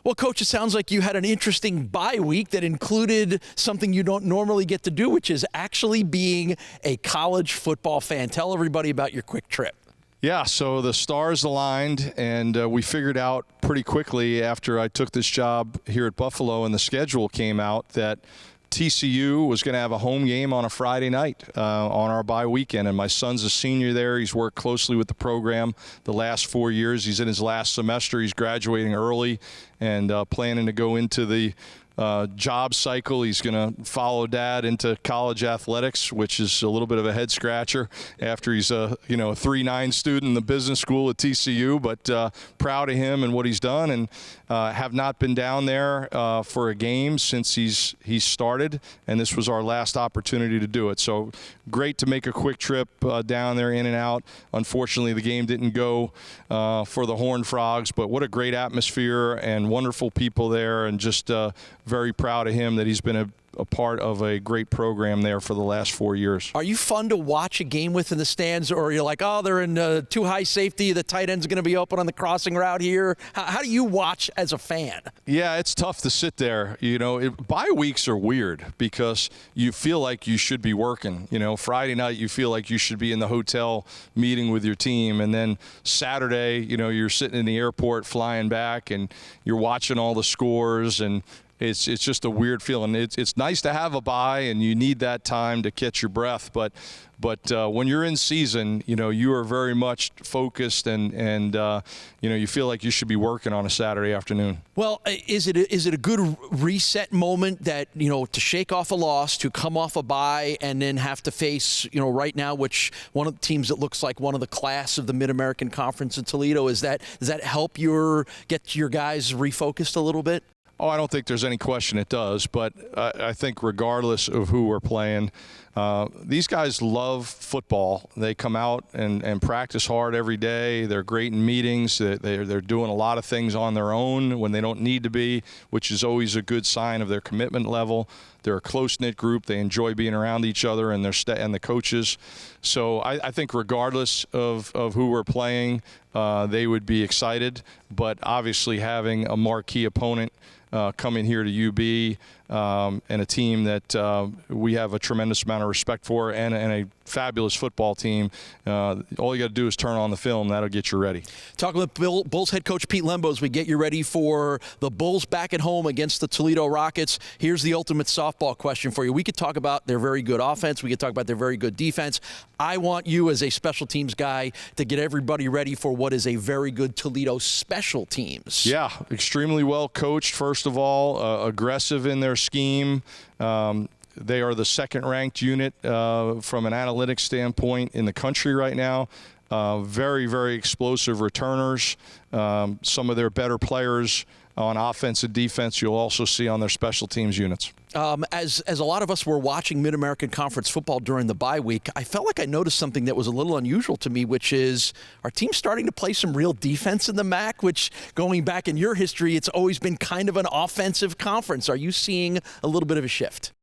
Well, Coach, it sounds like you had an interesting bye week that included something you don't normally get to do, which is actually being a college football fan. Tell everybody about your quick trip. Yeah, so the stars aligned, and we figured out pretty quickly after I took this job here at Buffalo and the schedule came out that TCU was going to have a home game on a Friday night on our bye weekend. And my son's a senior there. He's worked closely with the program the last 4 years. He's in his last semester. He's graduating early and planning to go into the job cycle. He's going to follow Dad into college athletics, which is a little bit of a head scratcher after he's a 3.9 student in the business school at TCU. But proud of him and what he's done, and have not been down there for a game since he's started, and this was our last opportunity to do it. So great to make a quick trip down there, in and out. Unfortunately, the game didn't go for the Horned Frogs, but what a great atmosphere and wonderful people there, and just very proud of him that he's been a part of a great program there for the last 4 years. Are you fun to watch a game with in the stands, or you're like, oh, they're in too high safety, the tight end's going to be open on the crossing route here? How do you watch as a fan? Yeah, it's tough to sit there. Bye weeks are weird because you feel like you should be working. Friday night you feel like you should be in the hotel meeting with your team, and then Saturday, you're sitting in the airport flying back and you're watching all the scores, and it's just a weird feeling. It's nice to have a bye, and you need that time to catch your breath. But when you're in season, you are very much focused, and you feel like you should be working on a Saturday afternoon. Well, is it a good reset moment that to shake off a loss, to come off a bye, and then have to face right now, which one of the teams that looks like one of the class of the Mid-American Conference in Toledo? Does that help get your guys refocused a little bit? Oh, I don't think there's any question it does, but I think regardless of who we're playing, these guys love football. They come out and practice hard every day. They're great in meetings. They're doing a lot of things on their own when they don't need to be, which is always a good sign of their commitment level. They're a close-knit group. They enjoy being around each other and the coaches. So I think regardless of who we're playing, they would be excited. But obviously having a marquee opponent coming here to UB and a team that we have a tremendous amount of respect for, and a fabulous football team. All you got to do is turn on the film. That'll get you ready. Talking with Bulls head coach Pete Lembo as we get you ready for the Bulls back at home against the Toledo Rockets. Here's the ultimate softball question for you. We could talk about their very good offense. We could talk about their very good defense. I want you as a special teams guy to get everybody ready for what is a very good Toledo special teams. Yeah, extremely well coached, first of all, aggressive in their scheme. They are the second-ranked unit from an analytics standpoint in the country right now. Very, very explosive returners. Some of their better players on offense and defense you'll also see on their special teams units. As a lot of us were watching Mid-American Conference football during the bye week, I felt like I noticed something that was a little unusual to me, which is our team starting to play some real defense in the MAC, which, going back in your history, it's always been kind of an offensive conference. Are you seeing a little bit of a shift?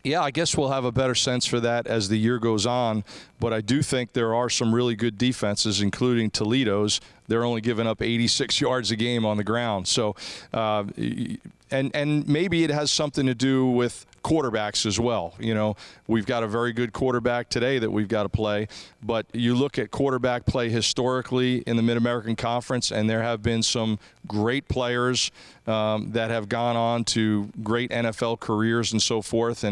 Yeah, I guess we'll have a better sense for that as the year goes on, but I do think there are some really good defenses, including Toledo's. They're only giving up 86 yards a game on the ground. So, and maybe it has something to do with quarterbacks as well. We've got a very good quarterback today that we've got to play, but you look at quarterback play historically in the Mid-American Conference, and there have been some great players that have gone on to great NFL careers and so forth.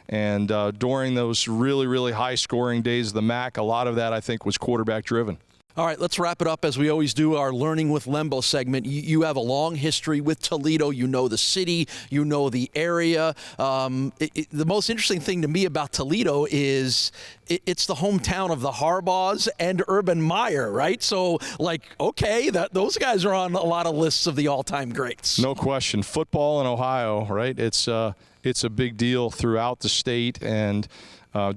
And during those really, really high-scoring days of the MAC, a lot of that, I think, was quarterback-driven. All right, let's wrap it up as we always do, our Learning with Lembo segment. You have a long history with Toledo. You know the city. You know the area. The most interesting thing to me about Toledo is it's the hometown of the Harbaughs and Urban Meyer, right? So, okay, those guys are on a lot of lists of the all-time greats. No question. Football in Ohio, right? It's it's a big deal throughout the state. And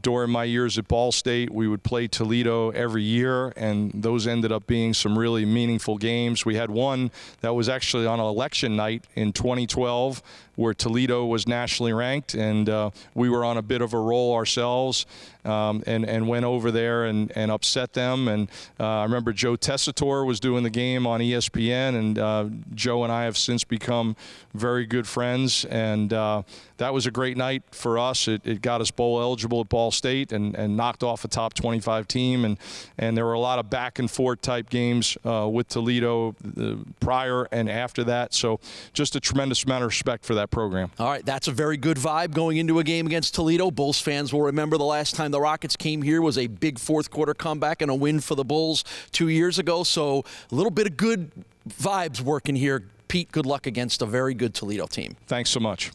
during my years at Ball State, we would play Toledo every year, and those ended up being some really meaningful games. We had one that was actually on election night in 2012 where Toledo was nationally ranked, and we were on a bit of a roll ourselves, and went over there and upset them. And I remember Joe Tessitore was doing the game on ESPN, and Joe and I have since become very good friends, and that was a great night for us. It got us bowl eligible at Ball State and knocked off a top 25 team, and there were a lot of back and forth type games with Toledo prior and after that. So just a tremendous amount of respect for that program. All right, that's a very good vibe going into a game against Toledo. Bulls fans will remember the last time the Rockets came here was a big fourth quarter comeback and a win for the Bulls 2 years ago. So a little bit of good vibes working here. Pete, good luck against a very good Toledo team. Thanks so much.